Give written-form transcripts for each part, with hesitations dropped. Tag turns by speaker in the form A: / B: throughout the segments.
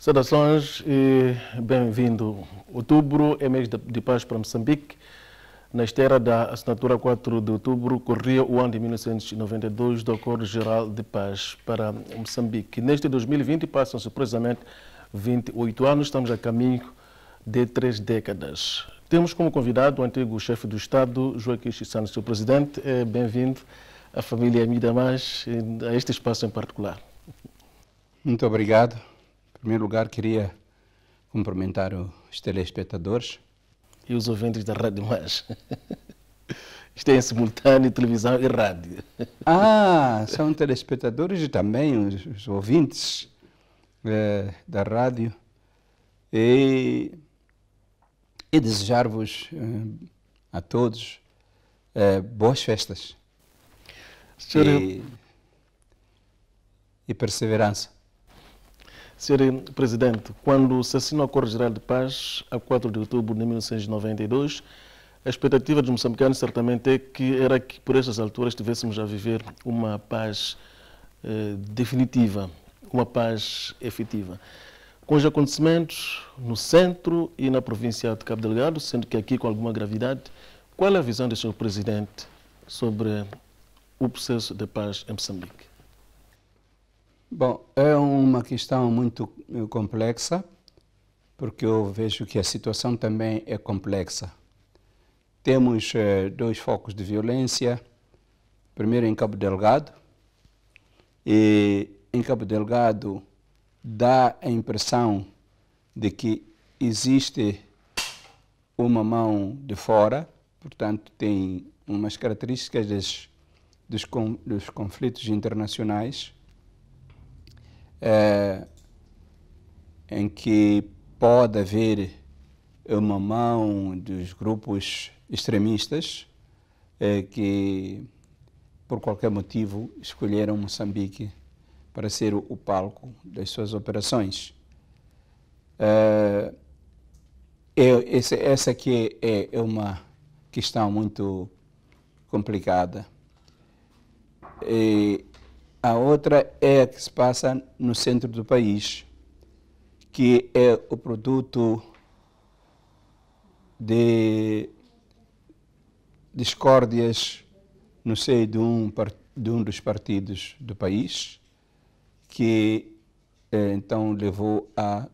A: Saudações e bem-vindo. Outubro é mês de paz para Moçambique. Na esteira da assinatura 4 de outubro, corria o ano de 1992 do Acordo Geral de Paz para Moçambique. Neste 2020 passam-se precisamente 28 anos, estamos a caminho de 3 décadas. Temos como convidado o antigo chefe do Estado, Joaquim Chissano, seu presidente. Bem-vindo à família Midamas, a este espaço em particular.
B: Muito obrigado. Em primeiro lugar, queria cumprimentar os telespectadores.
A: E os ouvintes da Rádio Mais. Isto é em simultâneo, televisão e rádio.
B: São telespectadores e também os ouvintes da rádio. E desejar-vos a todos boas festas e perseverança.
A: Senhor Presidente, quando se assinou o Acordo Geral de Paz, a 4 de outubro de 1992, a expectativa dos moçambicanos certamente era que por estas alturas estivéssemos a viver uma paz definitiva, uma paz efetiva. Com os acontecimentos no centro e na província de Cabo Delgado, sendo que aqui com alguma gravidade, qual é a visão do Sr. Presidente sobre o processo de paz em Moçambique?
B: Bom, é uma questão muito complexa, porque eu vejo que a situação também é complexa. Temos dois focos de violência, primeiro em Cabo Delgado, e em Cabo Delgado dá a impressão de que existe uma mão de fora, portanto tem umas características dos conflitos internacionais, em que pode haver uma mão dos grupos extremistas que, por qualquer motivo, escolheram Moçambique para ser o palco das suas operações. Essa aqui é uma questão muito complicada. A outra é a que se passa no centro do país, que é o produto de discórdias no seio de um dos partidos do país, que então levou a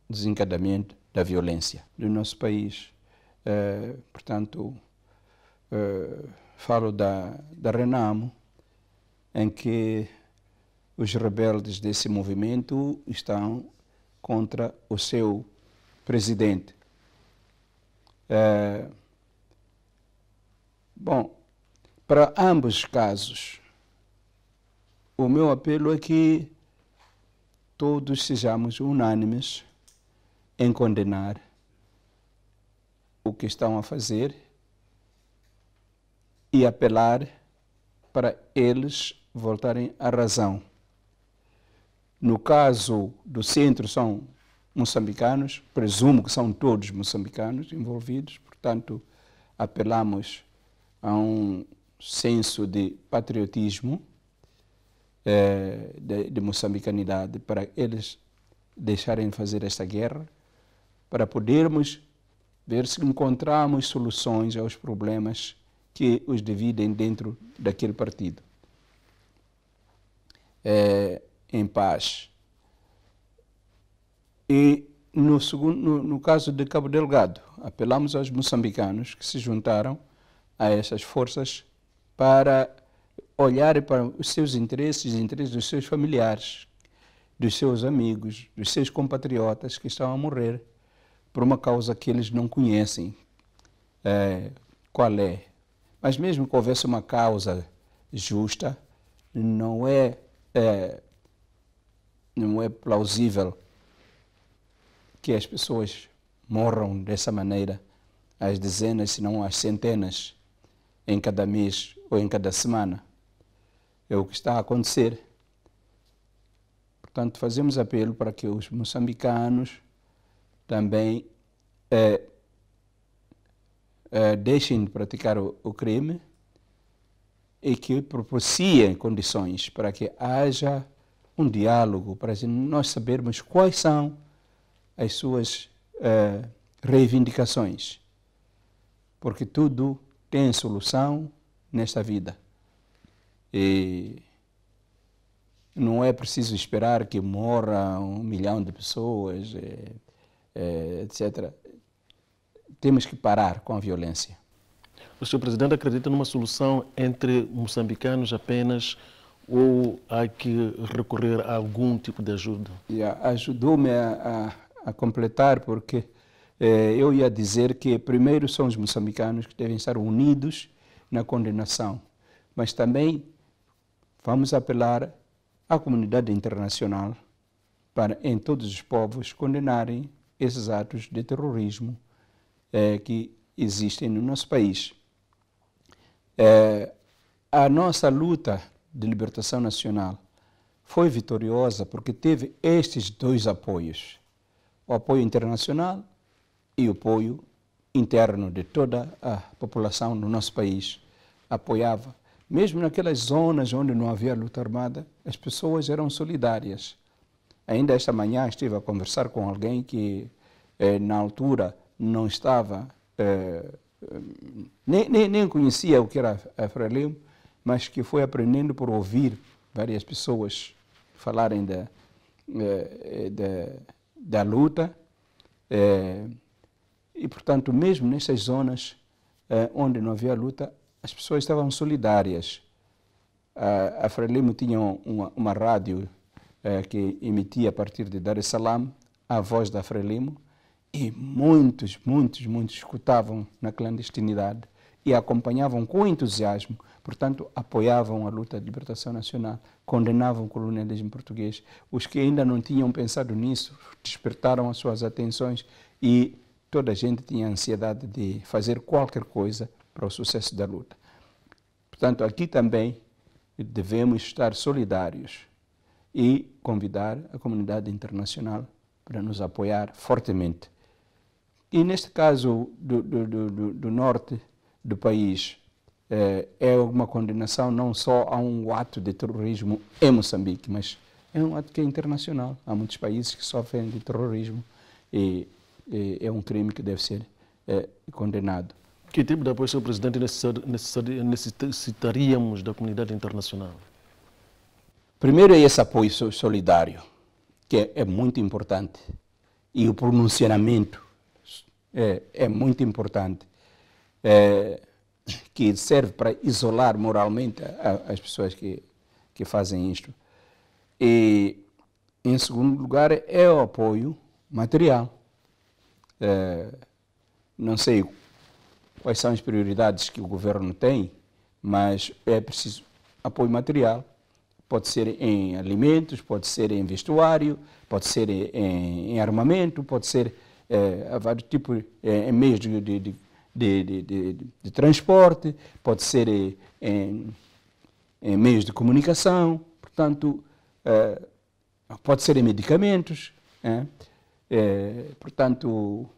B: desencadeamento da violência do nosso país. Portanto, falo da Renamo, em que os rebeldes desse movimento estão contra o seu presidente. Bom, para ambos os casos, o meu apelo é que todos sejamos unânimes em condenar o que estão a fazer e apelar para eles voltarem à razão. No caso do centro são moçambicanos, presumo que são todos moçambicanos envolvidos, portanto apelamos a um senso de patriotismo, de moçambicanidade, para eles deixarem de fazer esta guerra, para podermos ver se encontramos soluções aos problemas que os dividem dentro daquele partido. Em paz. E no caso de Cabo Delgado, apelamos aos moçambicanos que se juntaram a essas forças para olharem para os seus interesses, os interesses dos seus familiares, dos seus amigos, dos seus compatriotas que estão a morrer por uma causa que eles não conhecem qual é. Mas mesmo que houvesse uma causa justa, não é plausível que as pessoas morram dessa maneira, às dezenas, se não às centenas, em cada mês ou em cada semana. É o que está a acontecer. Portanto, fazemos apelo para que os moçambicanos também deixem de praticar o crime e que propiciem condições para que haja um diálogo, para nós sabermos quais são as suas reivindicações, porque tudo tem solução nesta vida. E não é preciso esperar que morra 1 milhão de pessoas, etc. Temos que parar com a violência.
A: O Sr. Presidente acredita numa solução entre moçambicanos apenas ou há que recorrer a algum tipo de ajuda?
B: Ajudou-me a completar, porque eu ia dizer que primeiro são os moçambicanos que devem estar unidos na condenação, mas também vamos apelar à comunidade internacional para, em todos os povos, condenarem esses atos de terrorismo que existem no nosso país. A nossa luta de libertação nacional foi vitoriosa porque teve estes dois apoios, o apoio internacional e o apoio interno de toda a população do nosso país. Apoiava. Mesmo naquelas zonas onde não havia luta armada, as pessoas eram solidárias. Ainda esta manhã estive a conversar com alguém que na altura não estava, nem conhecia o que era a Frelimo, mas que foi aprendendo por ouvir várias pessoas falarem da luta. E, portanto, mesmo nessas zonas onde não havia luta, as pessoas estavam solidárias. A Frelimo tinha uma rádio que emitia a partir de Dar es Salaam a voz da Frelimo, e muitos escutavam na clandestinidade e acompanhavam com entusiasmo, portanto, apoiavam a luta de libertação nacional, condenavam o colonialismo português. Os que ainda não tinham pensado nisso despertaram as suas atenções e toda a gente tinha ansiedade de fazer qualquer coisa para o sucesso da luta. Portanto, aqui também devemos estar solidários e convidar a comunidade internacional para nos apoiar fortemente. E neste caso do norte do país, é uma condenação não só a um ato de terrorismo em Moçambique, mas é um ato que é internacional. Há muitos países que sofrem de terrorismo e é um crime que deve ser condenado.
A: Que tipo de apoio, Sr. Presidente, necessitaríamos da comunidade internacional?
B: Primeiro é esse apoio solidário, que é muito importante, e o pronunciamento é muito importante, que serve para isolar moralmente as pessoas que fazem isto. E, em segundo lugar, é o apoio material. Não sei quais são as prioridades que o governo tem, mas é preciso apoio material. Pode ser em alimentos, pode ser em vestuário, pode ser em armamento, pode ser a vários tipos, em meios de transporte, pode ser em meios de comunicação, portanto, pode ser em medicamentos. Portanto,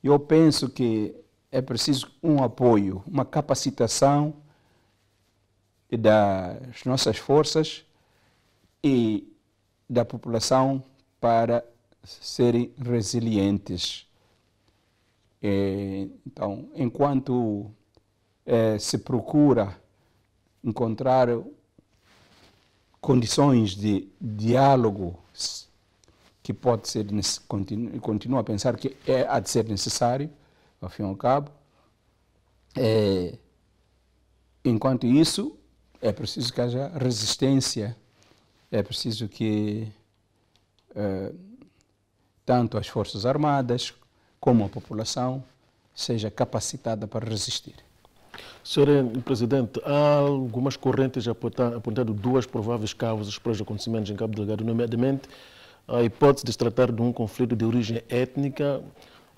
B: eu penso que é preciso um apoio, uma capacitação das nossas forças e da população para serem resilientes. Então, enquanto se procura encontrar condições de diálogo que pode ser, continuo a pensar que há de ser necessário, ao fim e ao cabo, enquanto isso, é preciso que haja resistência, é preciso que tanto as Forças Armadas como a população seja capacitada para resistir.
A: Sr. Presidente, há algumas correntes apontando duas prováveis causas para os acontecimentos em Cabo Delgado, nomeadamente a hipótese de se tratar de um conflito de origem étnica.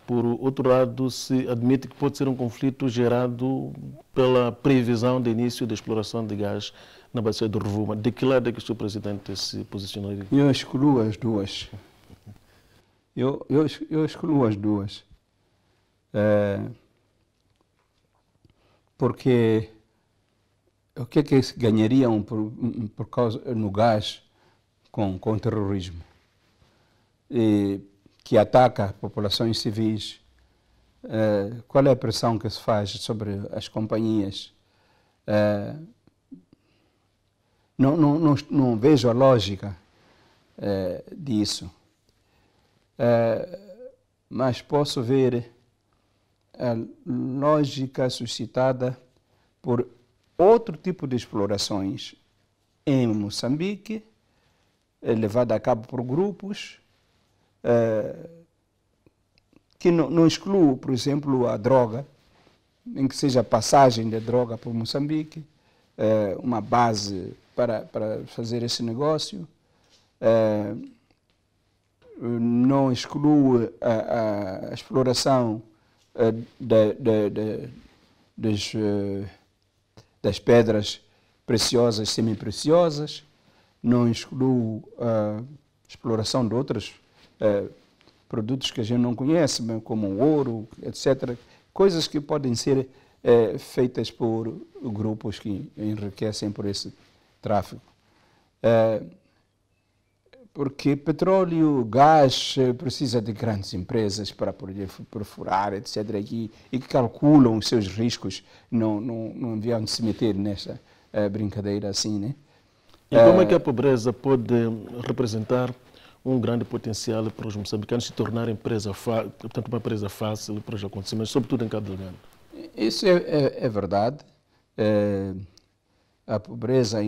A: Por outro lado, se admite que pode ser um conflito gerado pela previsão de início da exploração de gás na bacia do Rovuma. De que lado é que o Sr. Presidente se posicionaria?
B: Eu excluo as duas. Eu excluo as duas. Porque o que é que se ganhariam por causa no gás com terrorismo? que ataca populações civis, qual é a pressão que se faz sobre as companhias? Não vejo a lógica disso. Mas posso ver a lógica suscitada por outro tipo de explorações em Moçambique, levada a cabo por grupos, que não exclui, por exemplo, a droga, em que seja a passagem da droga por Moçambique, uma base para fazer esse negócio. Não exclui a exploração das pedras preciosas, semi-preciosas, não exclui a exploração de outros produtos que a gente não conhece, como o ouro, etc. Coisas que podem ser feitas por grupos que enriquecem por esse tráfico. Porque petróleo, gás, precisa de grandes empresas para poder perfurar, etc. E que calculam os seus riscos, não deviam se meter nessa brincadeira assim, né?
A: E como é que a pobreza pode representar um grande potencial para os moçambicanos se tornarem portanto, uma presa fácil para os acontecimentos, sobretudo em Cabo Delgado?
B: Isso é verdade. A pobreza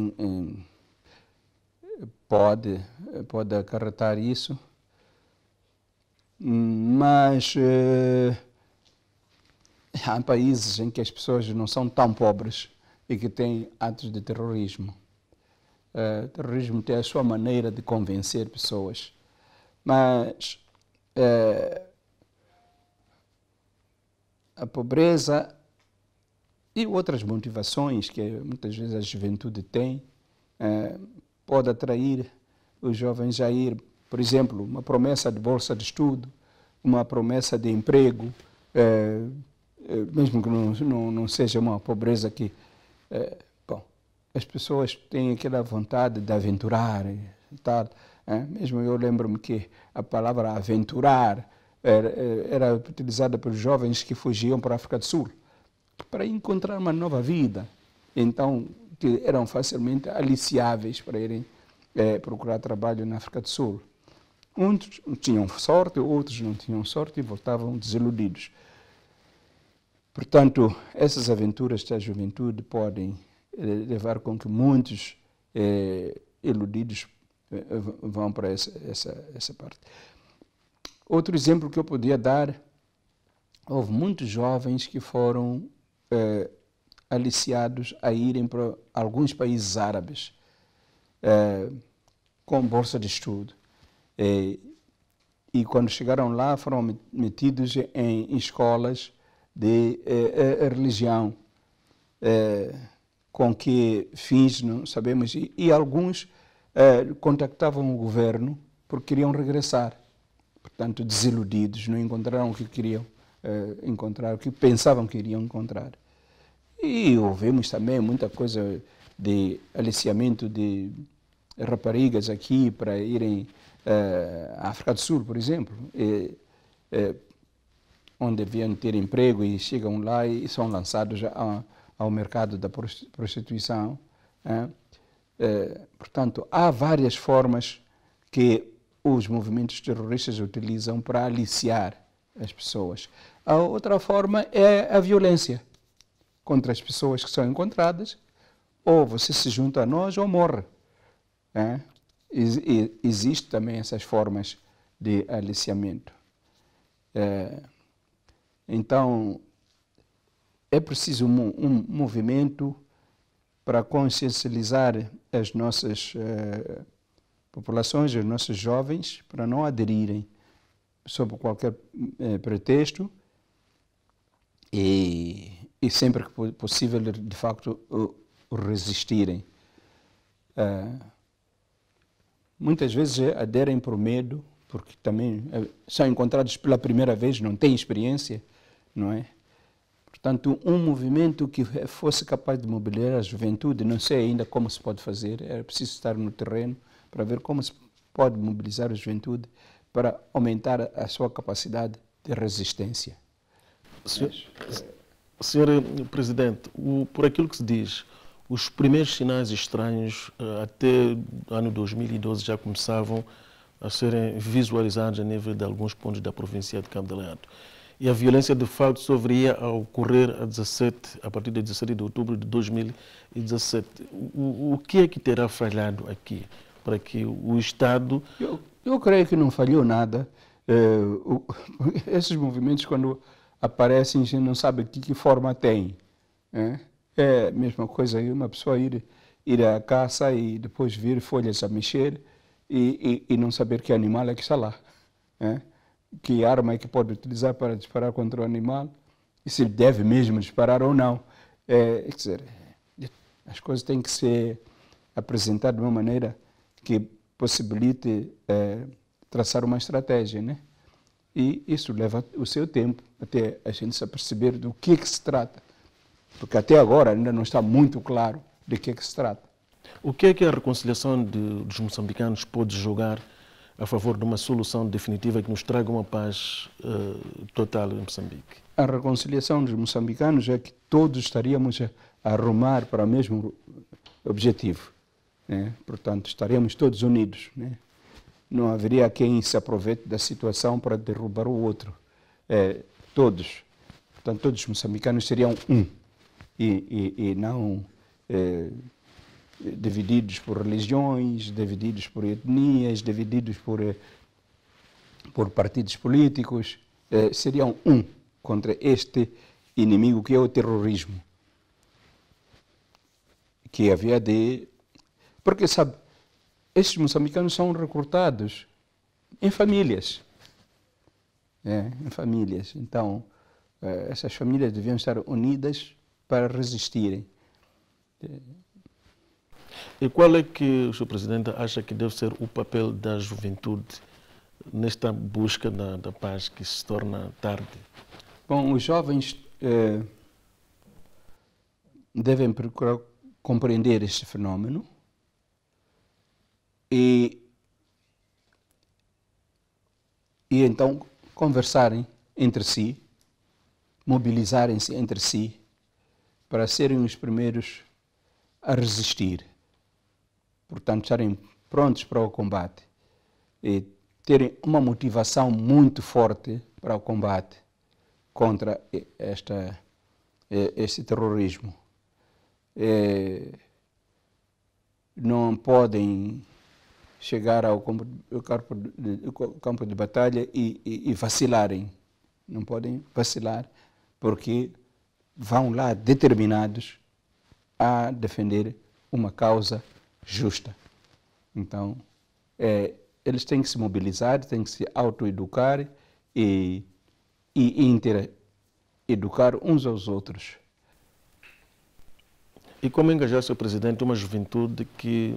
B: pode acarretar isso, mas há países em que as pessoas não são tão pobres e que têm atos de terrorismo. O terrorismo tem a sua maneira de convencer pessoas, mas a pobreza e outras motivações que muitas vezes a juventude tem pode atrair os jovens a ir, por exemplo, uma promessa de bolsa de estudo, uma promessa de emprego, mesmo que não seja uma pobreza que... as pessoas têm aquela vontade de aventurar e tal. Mesmo eu lembro-me que a palavra aventurar era utilizada pelos jovens que fugiam para a África do Sul, para encontrar uma nova vida. Então, que eram facilmente aliciáveis para irem procurar trabalho na África do Sul. Uns tinham sorte, outros não tinham sorte e voltavam desiludidos. Portanto, essas aventuras da juventude podem levar com que muitos iludidos vão para essa parte. Outro exemplo que eu podia dar, houve muitos jovens que foram aliciados a irem para alguns países árabes com bolsa de estudo. E quando chegaram lá foram metidos em escolas de religião, com que fins não sabemos, e alguns contactavam o governo porque queriam regressar, portanto desiludidos, não encontraram o que queriam encontrar, o que pensavam que iriam encontrar. E ouvimos também muita coisa de aliciamento de raparigas aqui para irem à África do Sul, por exemplo, onde deviam ter emprego e chegam lá e são lançados ao mercado da prostituição. Portanto, há várias formas que os movimentos terroristas utilizam para aliciar as pessoas. A outra forma é a violência contra as pessoas que são encontradas, ou você se junta a nós ou morre. Existem também essas formas de aliciamento. Então, é preciso um movimento para consciencializar as nossas populações, os nossos jovens, para não aderirem sob qualquer pretexto e sempre que possível, de facto, resistirem. Muitas vezes aderem por medo, porque também são encontrados pela primeira vez, não têm experiência, não é? Portanto, um movimento que fosse capaz de mobilizar a juventude, não sei ainda como se pode fazer, é preciso estar no terreno para ver como se pode mobilizar a juventude para aumentar a sua capacidade de resistência.
A: Senhor Presidente, por aquilo que se diz, os primeiros sinais estranhos até o ano 2012 já começavam a serem visualizados a nível de alguns pontos da província de Cabo Delgado. E a violência, de facto, só viria a ocorrer a partir de 17 de outubro de 2017. O que é que terá falhado aqui para que o Estado...
B: Eu creio que não falhou nada. Esses movimentos, quando aparecem, a gente não sabe de que forma tem. É a mesma coisa uma pessoa ir à caça e depois vir folhas a mexer e não saber que animal é que está lá. Que arma é que pode utilizar para disparar contra o animal e se deve mesmo disparar ou não. Quer dizer, as coisas têm que ser apresentadas de uma maneira que possibilite traçar uma estratégia, né? E isso leva o seu tempo até a gente se aperceber do que se trata, porque até agora ainda não está muito claro de que se trata.
A: O que é que a reconciliação dos moçambicanos pode jogar a favor de uma solução definitiva que nos traga uma paz total em Moçambique?
B: A reconciliação dos moçambicanos é que todos estaríamos a arrumar para o mesmo objetivo, né? Portanto, estaríamos todos unidos, né? Não haveria quem se aproveite da situação para derrubar o outro. Todos. Portanto, todos os moçambicanos seriam um e não divididos por religiões, divididos por etnias, divididos por partidos políticos, seriam um contra este inimigo que é o terrorismo. Que havia de... Porque, sabe, estes moçambicanos são recrutados em famílias. Em famílias. Então, essas famílias deviam estar unidas para resistirem.
A: E qual é que o Sr. Presidente acha que deve ser o papel da juventude nesta busca da paz que se torna tarde?
B: Bom, os jovens devem procurar compreender este fenómeno e então conversarem entre si, mobilizarem-se entre si para serem os primeiros a resistir. Portanto, estarem prontos para o combate e terem uma motivação muito forte para o combate contra este terrorismo. Não podem chegar ao campo de batalha e vacilarem. Não podem vacilar porque vão lá determinados a defender uma causa justa. Então, eles têm que se mobilizar, têm que se autoeducar e educar uns aos outros.
A: E como engajar, Sr. Presidente, uma juventude que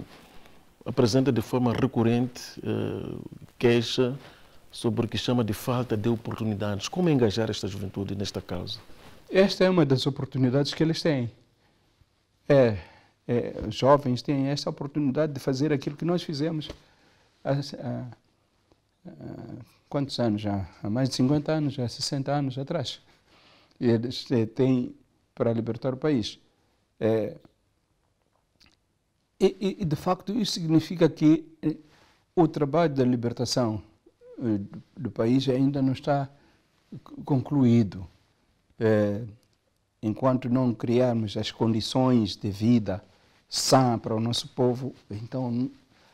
A: apresenta de forma recorrente queixa sobre o que chama de falta de oportunidades? Como engajar esta juventude nesta causa?
B: Esta é uma das oportunidades que eles têm. Os jovens têm esta oportunidade de fazer aquilo que nós fizemos há quantos anos já? Há mais de 50 anos, já 60 anos atrás. E eles têm para libertar o país. E de facto isso significa que o trabalho da libertação do país ainda não está concluído. Enquanto não criarmos as condições de vida sã para o nosso povo, então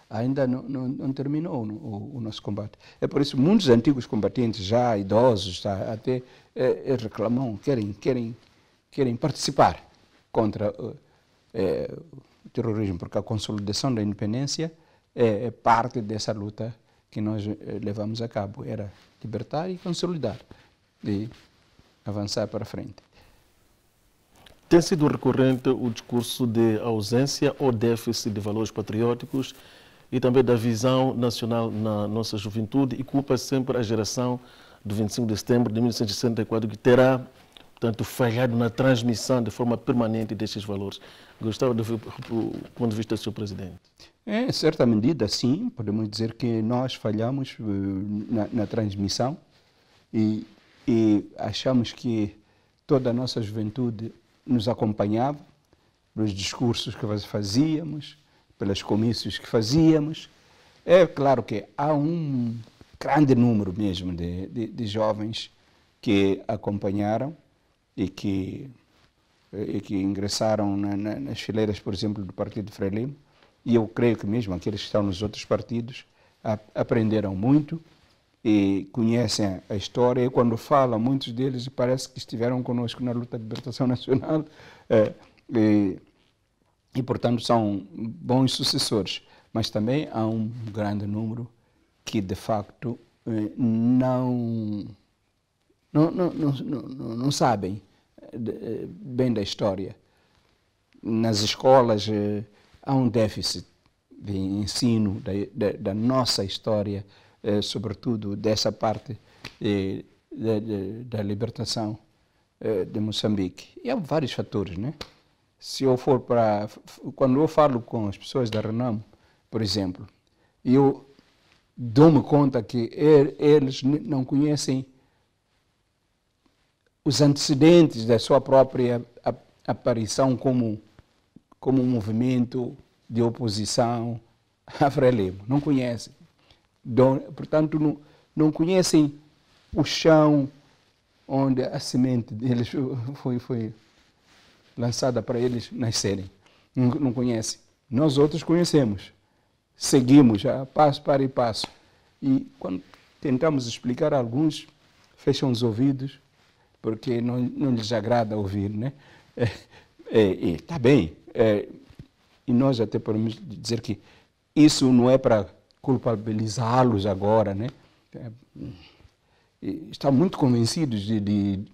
B: ainda não terminou o nosso combate. É por isso que muitos antigos combatentes, já idosos, até reclamam, querem participar contra o terrorismo, porque a consolidação da independência é parte dessa luta que nós levamos a cabo. Era libertar e consolidar, e avançar para frente.
A: Tem sido recorrente o discurso de ausência ou déficit de valores patrióticos e também da visão nacional na nossa juventude, e culpa sempre a geração do 25 de setembro de 1964, que terá portanto, falhado na transmissão de forma permanente destes valores. Gostava de ouvir o ponto de vista do Sr. Presidente.
B: Em certa medida, sim, podemos dizer que nós falhamos na transmissão e achamos que toda a nossa juventude nos acompanhava pelos discursos que fazíamos, pelos comícios que fazíamos. É claro que há um grande número mesmo de jovens que acompanharam e que ingressaram nas fileiras, por exemplo, do Partido Frelimo. E eu creio que mesmo aqueles que estão nos outros partidos aprenderam muito e conhecem a história. E quando falam, muitos deles parece que estiveram conosco na luta de libertação nacional e, portanto, são bons sucessores. Mas também há um grande número que, de facto, não sabem bem da história. Nas escolas há um déficit de ensino da nossa história, sobretudo dessa parte da libertação de Moçambique. E há vários fatores, né? Se eu for quando eu falo com as pessoas da Renamo, por exemplo, eu dou-me conta que eles não conhecem os antecedentes da sua própria aparição como um movimento de oposição a Frelimo. Não conhecem. Portanto, não conhecem o chão onde a semente deles foi lançada para eles nascerem. Não conhecem. Nós outros conhecemos. Seguimos a passo para passo. E quando tentamos explicar a alguns, fecham os ouvidos, porque não lhes agrada ouvir, né? Está bem. E nós até podemos dizer que isso não é para culpabilizá-los agora, né? Estão muito convencidos de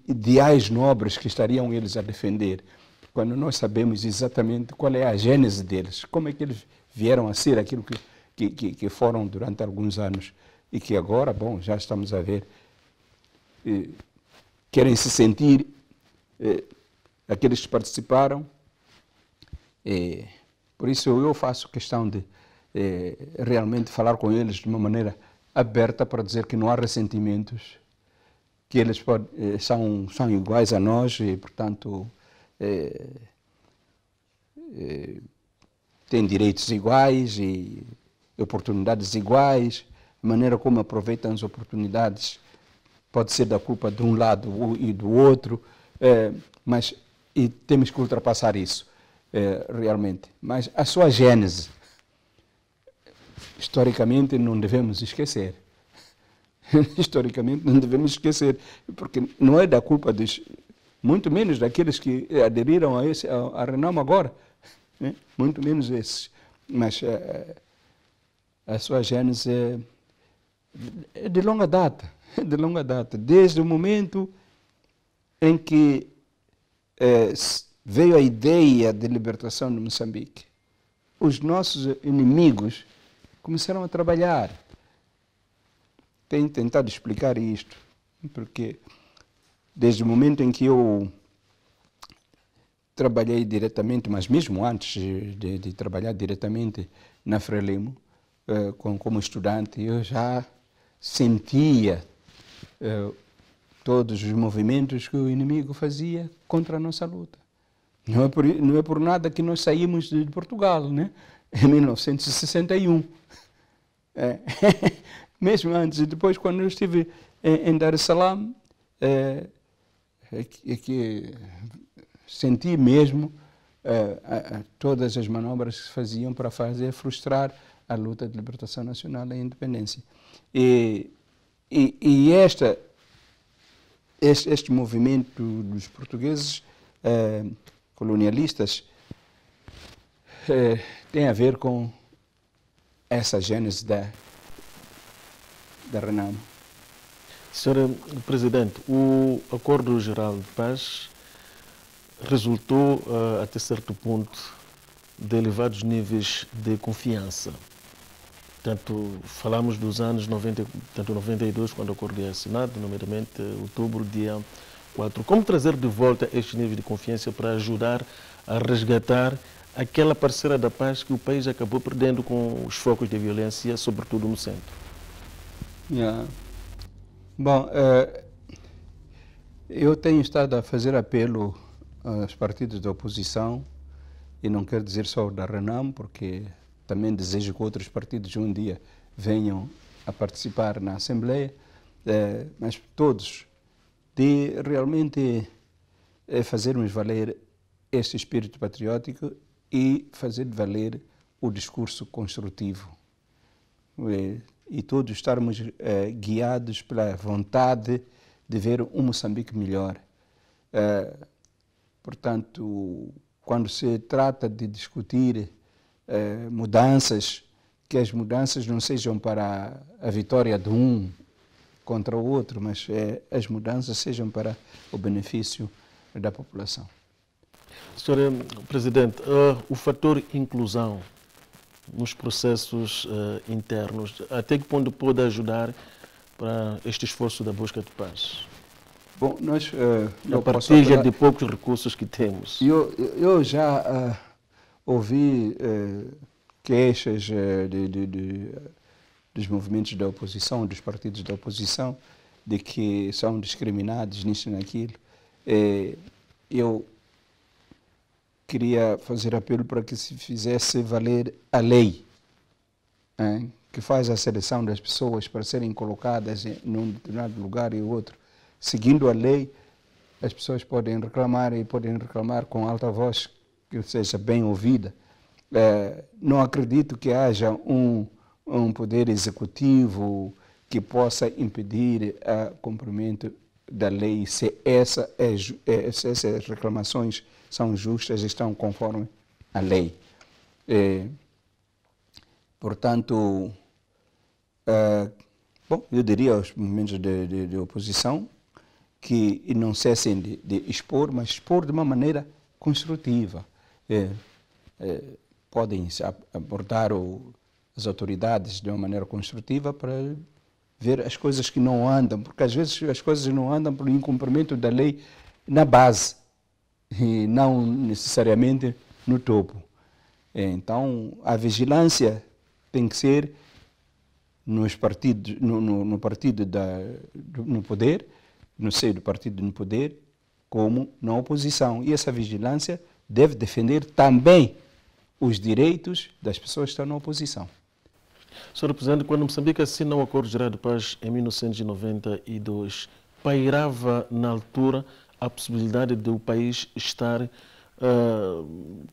B: ideais nobres que estariam eles a defender, quando nós sabemos exatamente qual é a gênese deles, como é que eles vieram a ser aquilo que foram durante alguns anos e que agora, bom, já estamos a ver, querem se sentir aqueles que participaram. Por isso eu faço questão de realmente falar com eles de uma maneira aberta para dizer que não há ressentimentos, que eles são iguais a nós e, portanto, têm direitos iguais e oportunidades iguais. A maneira como aproveitam as oportunidades pode ser da culpa de um lado e do outro, mas temos que ultrapassar isso, realmente. Mas a sua gênese, historicamente, não devemos esquecer. Historicamente, não devemos esquecer, porque não é da culpa muito menos daqueles que aderiram a Renamo agora, né? Muito menos esses. Mas a sua gênese é de longa data, desde o momento em que veio a ideia de libertação de Moçambique. Os nossos inimigos começaram a trabalhar. Tenho tentado explicar isto, porque desde o momento em que eu trabalhei diretamente, mas mesmo antes de trabalhar diretamente na Frelimo, como estudante, eu já sentia todos os movimentos que o inimigo fazia contra a nossa luta. Não é por nada que nós saímos de Portugal, né? Em 1961. Mesmo antes e depois, quando eu estive em Dar es Salaam, que senti mesmo todas as manobras que se faziam para fazer frustrar a luta de libertação nacional e independência. E este movimento dos portugueses colonialistas tem a ver com essa gênese da Renamo.
A: Senhora Presidente, o Acordo Geral de Paz resultou, até certo ponto, de elevados níveis de confiança. Tanto falamos dos anos 92, quando o acordo é assinado, nomeadamente outubro, dia 4. Como trazer de volta este nível de confiança para ajudar a resgatar aquela parceira da paz que o país acabou perdendo com os focos de violência, sobretudo no centro?
B: Yeah. Bom, eu tenho estado a fazer apelo aos partidos da oposição, e não quero dizer só da Renam, porque também desejo que outros partidos um dia venham a participar na Assembleia, mas todos, de realmente fazermos valer este espírito patriótico e fazer valer o discurso construtivo. E todos estarmos guiados pela vontade de ver um Moçambique melhor. Portanto, quando se trata de discutir mudanças, que as mudanças não sejam para a vitória de um contra o outro, mas as mudanças sejam para o benefício da população.
A: Senhor Presidente, o fator inclusão nos processos internos, até que ponto pode ajudar para este esforço da busca de paz?
B: Bom, nós...
A: a partilha de poucos recursos que temos.
B: Eu já ouvi queixas dos movimentos da oposição, dos partidos da oposição, de que são discriminados nisso e naquilo. Eu queria fazer apelo para que se fizesse valer a lei, que faz a seleção das pessoas para serem colocadas num determinado lugar e outro. Seguindo a lei, as pessoas podem reclamar e podem reclamar com alta voz, que seja bem ouvida. Não acredito que haja um poder executivo que possa impedir o cumprimento da lei, se essas reclamações são justas e estão conforme a lei. Portanto, bom, eu diria aos movimentos de oposição que não cessem de expor, mas expor de uma maneira construtiva. Podem abordar as autoridades de uma maneira construtiva para ver as coisas que não andam, porque às vezes as coisas não andam por incumprimento da lei na base e não necessariamente no topo. Então, a vigilância tem que ser nos partidos, no partido no poder, no seio do partido no poder, como na oposição. E essa vigilância deve defender também os direitos das pessoas que estão na oposição.
A: Sr. Presidente, quando Moçambique assinou o Acordo Geral de Paz em 1992, pairava na altura a possibilidade de o país estar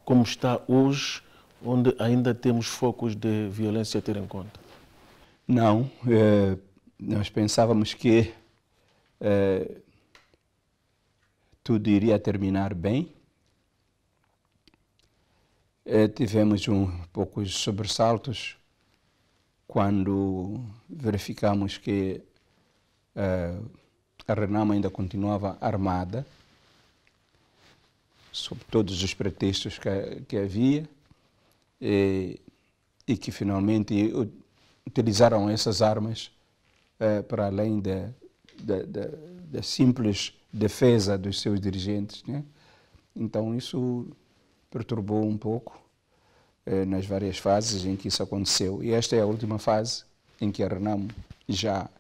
A: como está hoje, onde ainda temos focos de violência a ter em conta?
B: Não, nós pensávamos que tudo iria terminar bem. Tivemos poucos sobressaltos quando verificamos que a Renam ainda continuava armada, sob todos os pretextos que havia, e que finalmente utilizaram essas armas para além da simples defesa dos seus dirigentes, né? Então isso perturbou um pouco nas várias fases em que isso aconteceu. E esta é a última fase em que a Renam já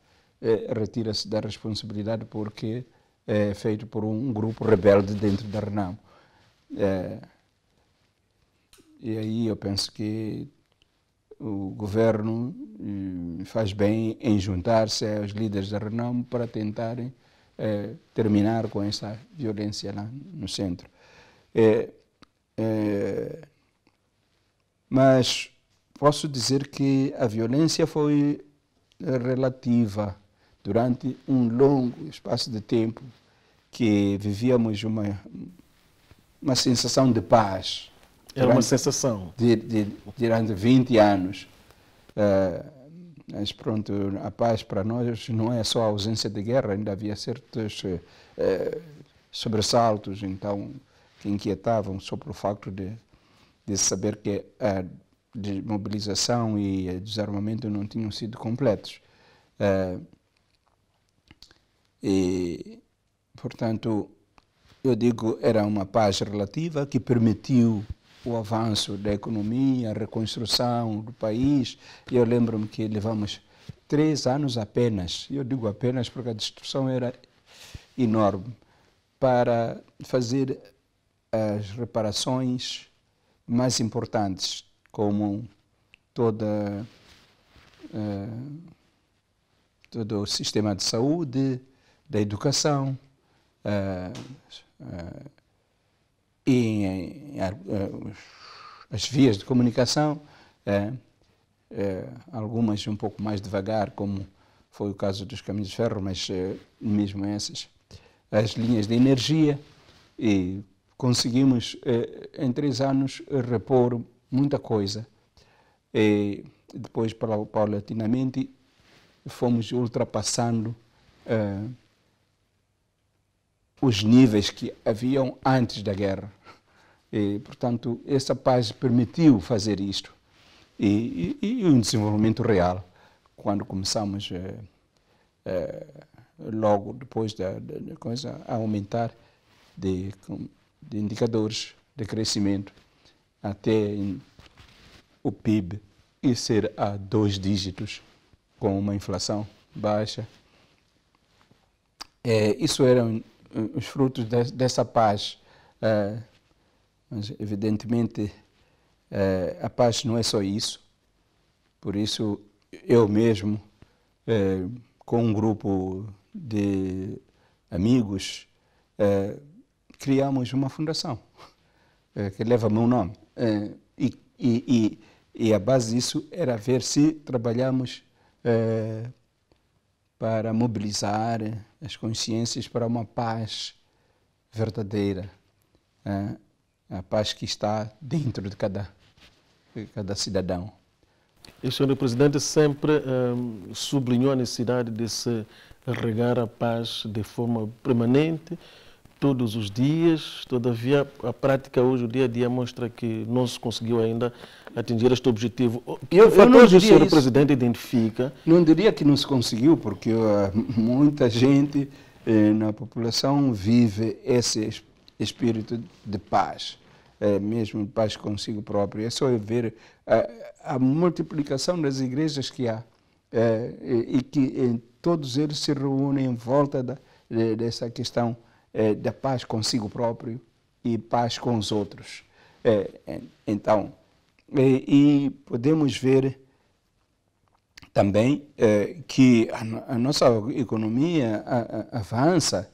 B: retira-se da responsabilidade, porque é feito por um grupo rebelde dentro da Renam. E aí eu penso que o governo faz bem em juntar-se aos líderes da Renam para tentarem terminar com essa violência lá no centro. Mas posso dizer que a violência foi relativa durante um longo espaço de tempo, que vivíamos uma sensação de paz.
A: Era uma sensação.
B: Durante 20 anos. Mas pronto, a paz para nós não é só a ausência de guerra, ainda havia certos sobressaltos, então, que inquietavam só pelo facto de saber que a desmobilização e o desarmamento não tinham sido completos. Portanto, eu digo, era uma paz relativa que permitiu o avanço da economia, a reconstrução do país. Eu lembro-me que levamos 3 anos apenas, eu digo apenas porque a destruição era enorme, para fazer as reparações mais importantes, como todo o sistema de saúde, da educação, e as vias de comunicação, algumas um pouco mais devagar, como foi o caso dos caminhos de ferro, mas mesmo essas, as linhas de energia, e conseguimos em 3 anos repor muita coisa. E depois, paulatinamente, fomos ultrapassando os níveis que haviam antes da guerra. E, portanto, essa paz permitiu fazer isto. E um desenvolvimento real, quando começamos, logo depois da coisa, a aumentar de indicadores de crescimento, até o PIB ir ser a 2 dígitos, com uma inflação baixa. Isso eram os frutos dessa paz. Mas, evidentemente, a paz não é só isso. Por isso, eu mesmo, com um grupo de amigos, criamos uma fundação que leva meu nome. E a base disso era ver se trabalhamos para mobilizar as consciências para uma paz verdadeira, a paz que está dentro de cada cidadão.
A: E o Sr. Presidente sempre sublinhou a necessidade de se regar a paz de forma permanente, todos os dias. Todavia, a prática hoje, o dia a dia, mostra que não se conseguiu ainda atingir este objetivo. Que fatores o Sr. Presidente identifica?
B: Não diria que não se conseguiu, porque muita gente na população vive esse espírito de paz, mesmo paz consigo próprio. É só ver a multiplicação das igrejas que há, e que todos eles se reúnem em volta dessa questão da paz consigo próprio e paz com os outros. Então, e podemos ver também que a nossa economia avança,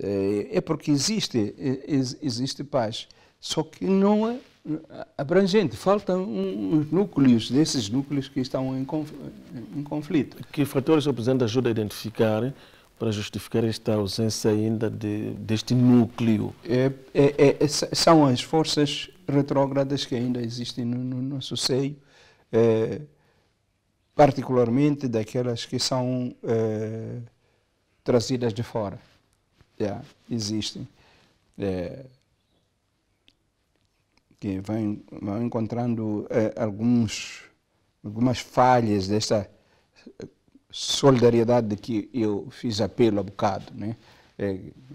B: é porque existe paz, só que não é abrangente, faltam uns núcleos, desses núcleos que estão em conflito.
A: Que fatores o Presidente ajuda a identificar para justificar esta ausência ainda deste núcleo?
B: São as forças retrógradas que ainda existem no nosso seio, particularmente daquelas que são trazidas de fora. Existem. Que vão encontrando algumas falhas desta solidariedade de que eu fiz apelo há bocado, né?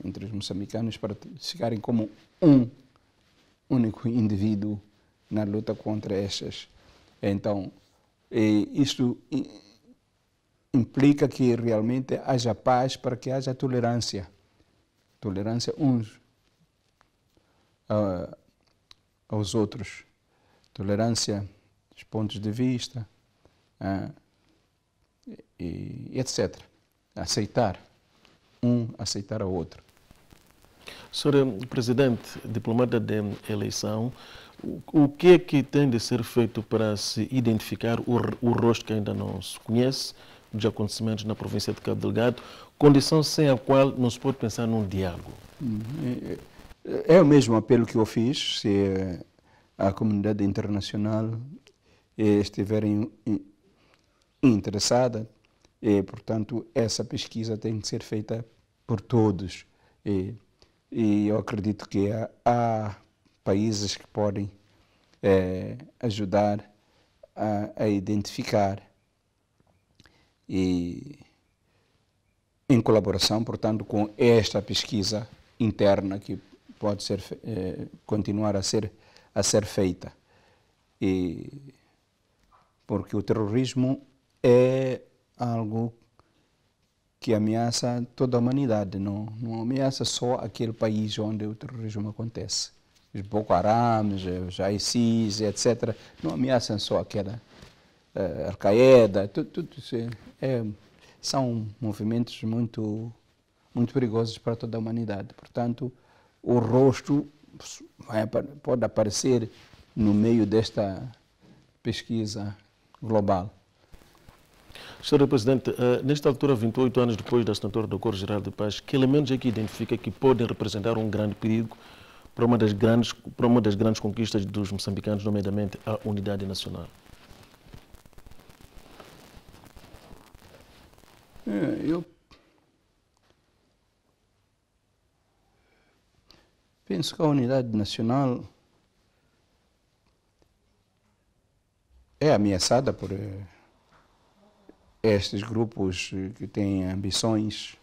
B: Entre os moçambicanos, para ficarem como um único indivíduo na luta contra estas. Então, isto implica que realmente haja paz, para que haja tolerância. Tolerância uns aos outros. Tolerância dos pontos de vista, e etc. Aceitar o outro.
A: Sr. Presidente, diplomata de eleição, o que é que tem de ser feito para se identificar o rosto que ainda não se conhece dos acontecimentos na província de Cabo Delgado, condição sem a qual não se pode pensar num diálogo?
B: É o mesmo apelo que eu fiz. Se a comunidade internacional estiver interessada, portanto, essa pesquisa tem que ser feita por todos. E eu acredito que há países que podem ajudar a identificar e em colaboração, portanto, com esta pesquisa interna que pode ser, continuar a ser feita. Porque o terrorismo é algo que ameaça toda a humanidade, não ameaça só aquele país onde o terrorismo acontece. Os Boko Haram, os ISIS, etc., não ameaçam só aquela Al-Qaeda, tudo isso são movimentos muito perigosos para toda a humanidade. Portanto, o rosto pode aparecer no meio desta pesquisa global.
A: Sr. Presidente, nesta altura, 28 anos depois da assinatura do Acordo Geral de Paz, que elementos é que identifica que podem representar um grande perigo para uma das grandes conquistas dos moçambicanos, nomeadamente a unidade nacional?
B: Eu penso que a unidade nacional é ameaçada por estes grupos que têm ambições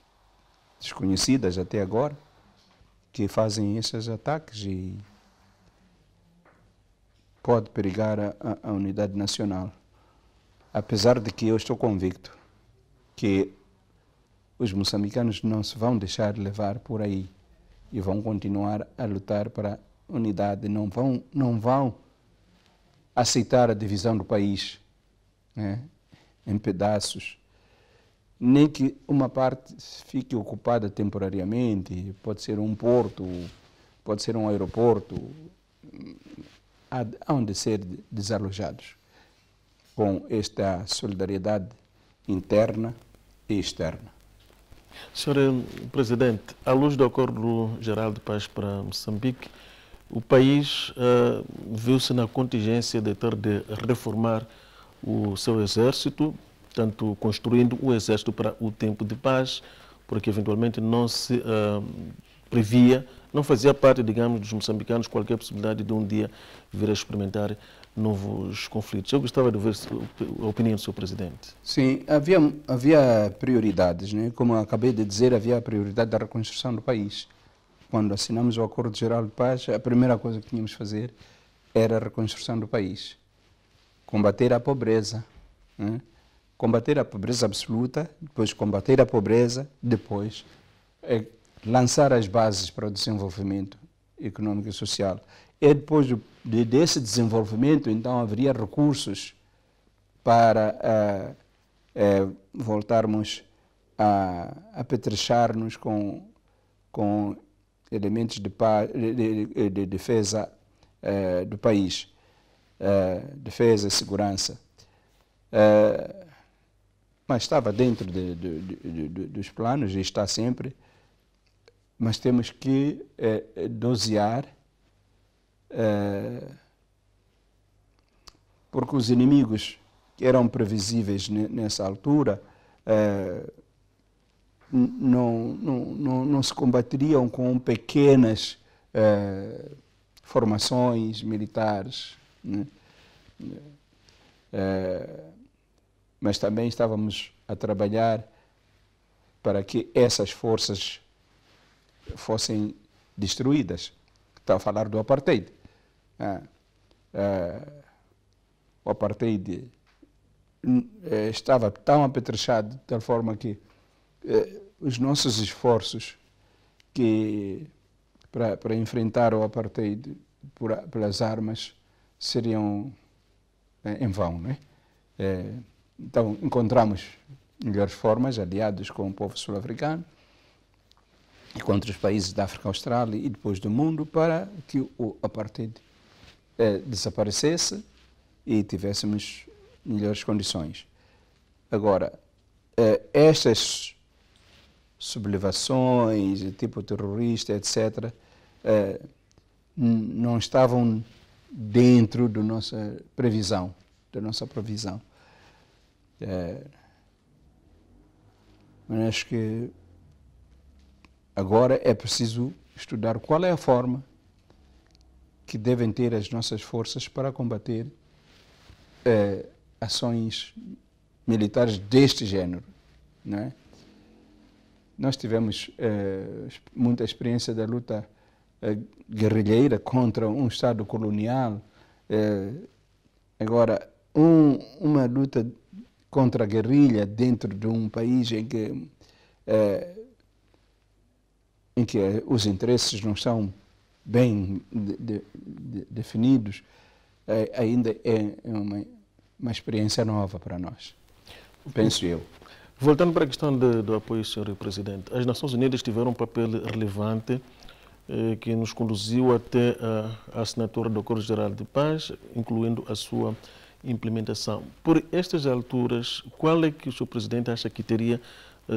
B: desconhecidas até agora, que fazem esses ataques e pode perigar a unidade nacional. Apesar de que eu estou convicto que os moçambicanos não se vão deixar levar por aí e vão continuar a lutar para a unidade, não vão aceitar a divisão do país, né, em pedaços, nem que uma parte fique ocupada temporariamente, pode ser um porto, pode ser um aeroporto, hão de ser desalojados com esta solidariedade interna e externa.
A: Sr. Presidente, à luz do Acordo Geral de Paz para Moçambique, o país viu-se na contingência de ter de reformar o seu exército, tanto construindo o exército para o tempo de paz, porque eventualmente não se previa, não fazia parte, digamos, dos moçambicanos qualquer possibilidade de um dia vir a experimentar novos conflitos. Eu gostava de ver a opinião do Sr. Presidente.
B: Sim, havia prioridades, né? Como eu acabei de dizer, havia a prioridade da reconstrução do país. Quando assinamos o Acordo Geral de Paz, a primeira coisa que tínhamos que fazer era a reconstrução do país. Combater a pobreza, né? Combater a pobreza absoluta, depois combater a pobreza, depois lançar as bases para o desenvolvimento econômico e social. E depois desse desenvolvimento, então, haveria recursos para voltarmos a apetrechar-nos com elementos de defesa do país, defesa e segurança. Mas estava dentro dos planos e está sempre, mas temos que dosear, porque os inimigos que eram previsíveis nessa altura não se combateriam com pequenas formações militares, né? Mas também estávamos a trabalhar para que essas forças fossem destruídas. Está a falar do apartheid. O apartheid estava tão apetrechado de tal forma que os nossos esforços para enfrentar o apartheid pelas armas seriam em vão, né? Então encontramos melhores formas, aliados com o povo sul-africano e com outros países da África Austral e depois do mundo, para que o apartheid desaparecesse e tivéssemos melhores condições. Agora, estas sublevações, tipo terrorista, etc., não estavam dentro da nossa previsão. Mas acho que agora é preciso estudar qual é a forma que devem ter as nossas forças para combater ações militares deste género, não é? nós tivemos muita experiência da luta guerrilheira contra um Estado colonial. Agora, uma luta contra a guerrilha dentro de um país em que os interesses não são bem definidos, ainda é uma experiência nova para nós, penso eu.
A: Voltando para a questão do apoio, Sr. Presidente, as Nações Unidas tiveram um papel relevante que nos conduziu até a assinatura do Acordo Geral de Paz, incluindo a sua implementação. Por estas alturas, qual é que o Sr. Presidente acha que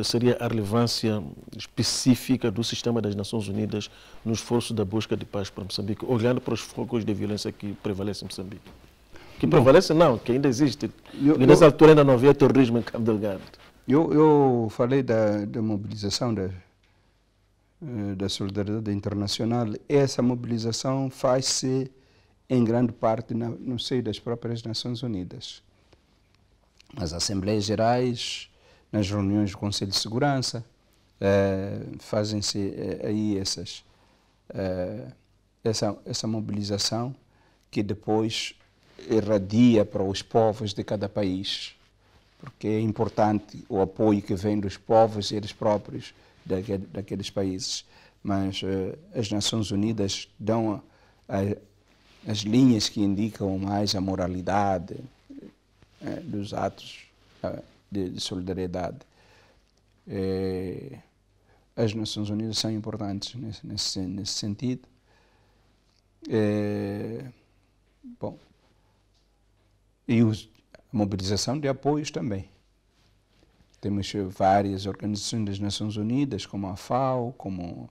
A: seria a relevância específica do sistema das Nações Unidas no esforço da busca de paz para Moçambique, olhando para os focos de violência que prevalecem em Moçambique? Que prevalece não, que ainda existe. E nessa altura ainda não havia terrorismo em Cabo Delgado.
B: Eu falei da mobilização da solidariedade internacional. Essa mobilização faz-se em grande parte no seio das próprias Nações Unidas. Nas Assembleias Gerais, nas reuniões do Conselho de Segurança, fazem-se aí essa mobilização que depois irradia para os povos de cada país, porque é importante o apoio que vem dos povos eles próprios daqueles países. Mas as Nações Unidas dão as linhas que indicam mais a moralidade dos atos de solidariedade. As Nações Unidas são importantes nesse sentido. Bom, e a mobilização de apoios também. Temos várias organizações das Nações Unidas, como a FAO, como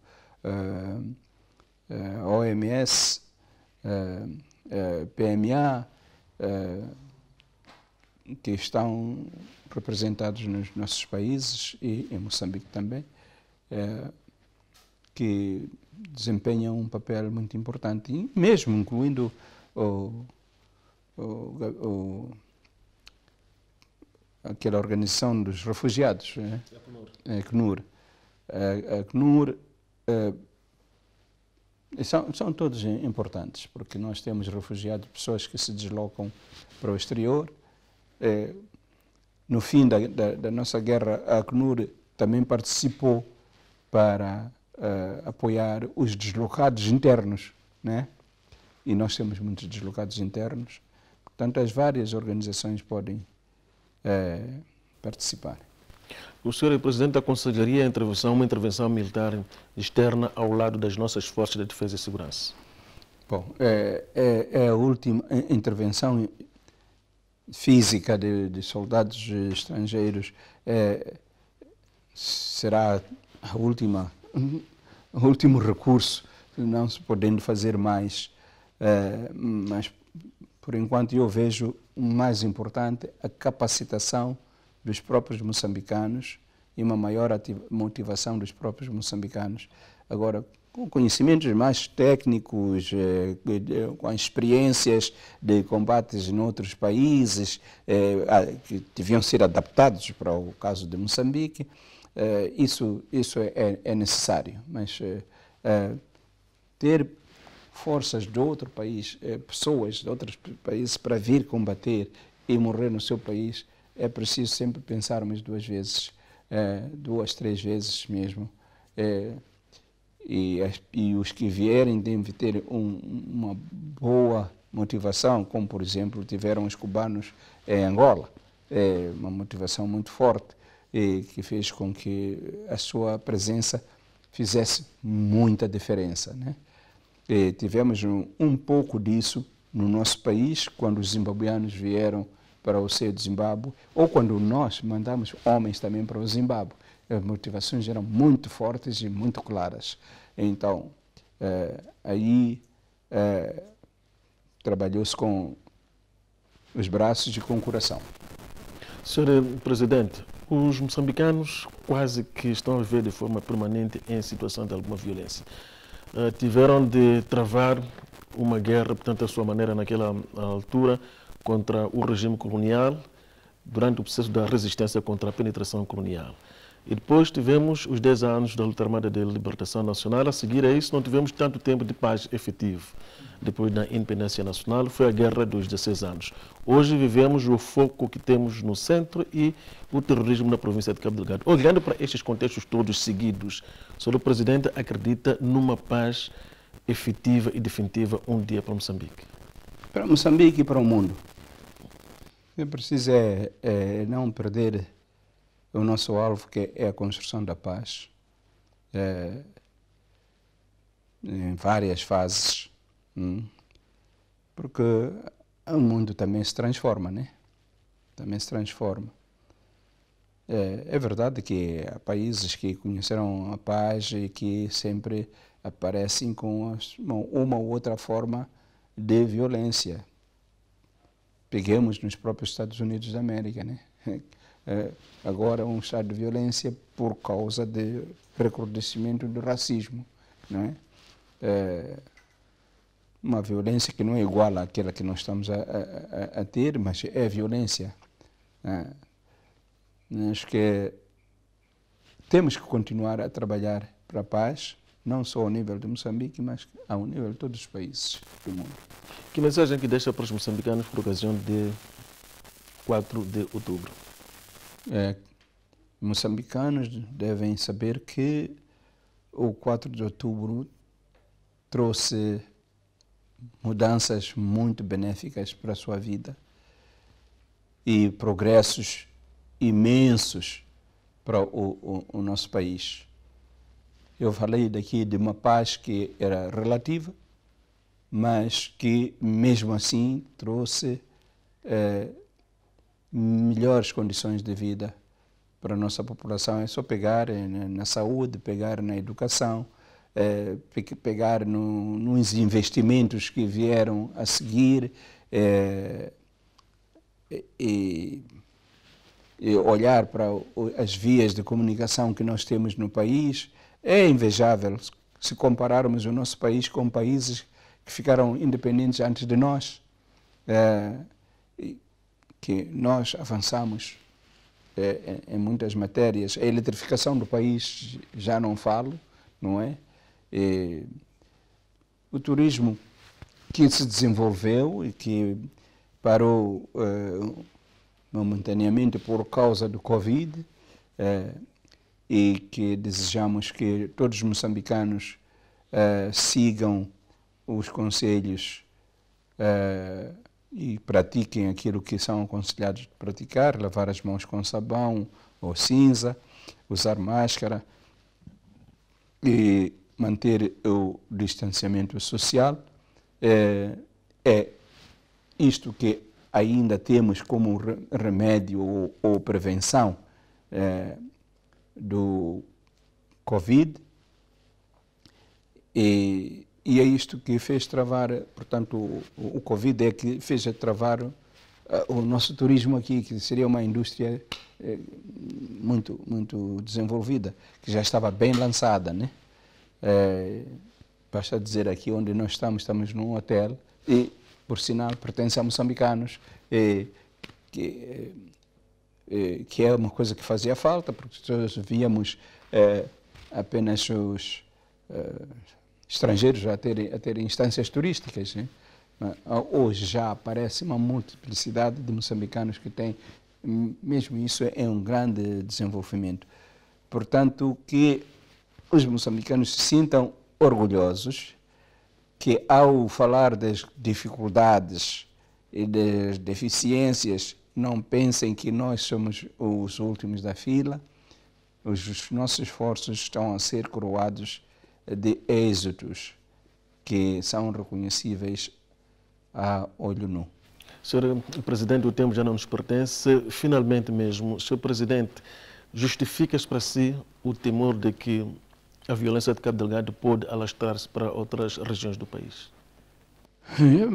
B: a OMS, PMA, que estão representados nos nossos países e em Moçambique também, que desempenham um papel muito importante, e mesmo incluindo aquela organização dos refugiados, a ACNUR. A ACNUR são todos importantes, porque nós temos refugiados, pessoas que se deslocam para o exterior. No fim da nossa guerra, a ACNUR também participou para apoiar os deslocados internos, né? E nós temos muitos deslocados internos. Portanto, as várias organizações podem participar.
A: O senhor é presidente aconselharia uma intervenção militar externa ao lado das nossas forças de defesa e segurança?
B: Bom, é a última intervenção física de soldados estrangeiros, será o último recurso, não se podendo fazer mais. Mas, por enquanto, eu vejo o mais importante a capacitação dos próprios moçambicanos e uma maior motivação dos próprios moçambicanos. Agora, com conhecimentos mais técnicos, com experiências de combates em outros países, que deviam ser adaptados para o caso de Moçambique, isso é necessário. Mas ter forças de outro país, pessoas de outros países para vir combater e morrer no seu país, é preciso sempre pensarmos duas vezes, 2, 3 vezes mesmo. E os que vierem devem ter uma boa motivação, como, por exemplo, tiveram os cubanos em Angola. Uma motivação muito forte, que fez com que a sua presença fizesse muita diferença, né? Tivemos um pouco disso no nosso país, quando os zimbabueanos vieram para o seio de Zimbábue, ou quando nós mandamos homens também para o Zimbábue. As motivações eram muito fortes e muito claras. Então, aí trabalhou-se com os braços e com o coração.
A: Senhor Presidente, os moçambicanos quase que estão a viver de forma permanente em situação de alguma violência. Tiveram de travar uma guerra, portanto, à sua maneira, naquela altura, contra o regime colonial, durante o processo da resistência contra a penetração colonial. E depois tivemos os 10 anos da luta armada de libertação nacional. A seguir a isso, não tivemos tanto tempo de paz efetivo. Depois da independência nacional, foi a guerra dos 16 anos. Hoje vivemos o foco que temos no centro e o terrorismo na província de Cabo Delgado. Olhando para estes contextos todos seguidos, o senhor presidente acredita numa paz efetiva e definitiva um dia para Moçambique?
B: Para Moçambique e para o mundo. É preciso não perder o nosso alvo, que é a construção da paz, em várias fases, porque o mundo também se transforma, né? Também se transforma. É verdade que há países que conheceram a paz e que sempre aparecem com uma ou outra forma de violência. Peguemos nos próprios Estados Unidos da América, né? Agora um estado de violência por causa do recrudescimento do racismo, não é? Uma violência que não é igual àquela que nós estamos a ter, mas é violência. Acho que temos que continuar a trabalhar para a paz, não só ao nível de Moçambique, mas ao nível de todos os países do mundo.
A: Que mensagem que deixa para os moçambicanos por ocasião de 4 de outubro?
B: Moçambicanos devem saber que o 4 de outubro trouxe mudanças muito benéficas para a sua vida e progressos imensos para o nosso país. Eu falei daqui de uma paz que era relativa, mas que mesmo assim trouxe melhores condições de vida para a nossa população. É só pegar na saúde, pegar na educação, pegar nos investimentos que vieram a seguir e olhar para as vias de comunicação que nós temos no país. É invejável se compararmos o nosso país com países que ficaram independentes antes de nós, que nós avançamos em muitas matérias. A eletrificação do país já não falo, não é? O turismo que se desenvolveu e que parou momentaneamente por causa do Covid, e que desejamos que todos os moçambicanos sigam os conselhos e pratiquem aquilo que são aconselhados de praticar: lavar as mãos com sabão ou cinza, usar máscara e manter o distanciamento social. É isto que ainda temos como remédio ou prevenção do Covid, e é isto que fez travar, portanto, o Covid é que fez travar o nosso turismo aqui, que seria uma indústria muito, muito desenvolvida, que já estava bem lançada, né? Basta dizer aqui onde nós estamos num hotel, e, por sinal, pertence a moçambicanos, que é uma coisa que fazia falta, porque nós víamos apenas os estrangeiros a terem instâncias turísticas, né? Hoje já aparece uma multiplicidade de moçambicanos que têm, mesmo isso é um grande desenvolvimento. Portanto, que os moçambicanos se sintam orgulhosos, que ao falar das dificuldades e das deficiências, não pensem que nós somos os últimos da fila. Os nossos esforços estão a ser coroados de êxitos que são reconhecíveis a olho nu.
A: Senhor Presidente, o tempo já não nos pertence. Finalmente mesmo, Senhor Presidente, justifica-se para si o temor de que a violência de Cabo Delgado pode alastrar-se para outras regiões do país?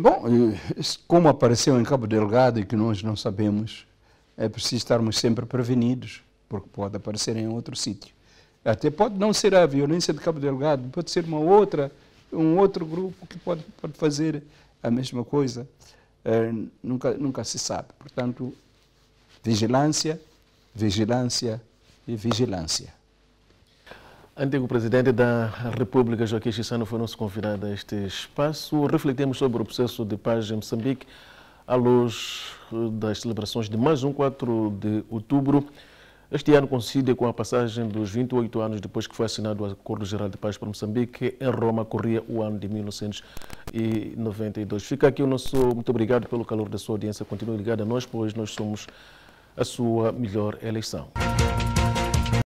B: Bom, como apareceu em Cabo Delgado e que nós não sabemos, é preciso estarmos sempre prevenidos, porque pode aparecer em outro sítio. Até pode não ser a violência de Cabo Delgado, pode ser um outro grupo que pode fazer a mesma coisa. Nunca se sabe. Portanto, vigilância, vigilância vigilância.
A: Antigo presidente da República, Joaquim Chissano, foi nosso convidado a este espaço. Refletimos sobre o processo de paz em Moçambique à luz das celebrações de mais um 4 de outubro. Este ano coincide com a passagem dos 28 anos depois que foi assinado o Acordo Geral de Paz para Moçambique. Em Roma corria o ano de 1992. Fica aqui o nosso muito obrigado pelo calor da sua audiência. Continue ligado a nós, pois nós somos a sua melhor eleição.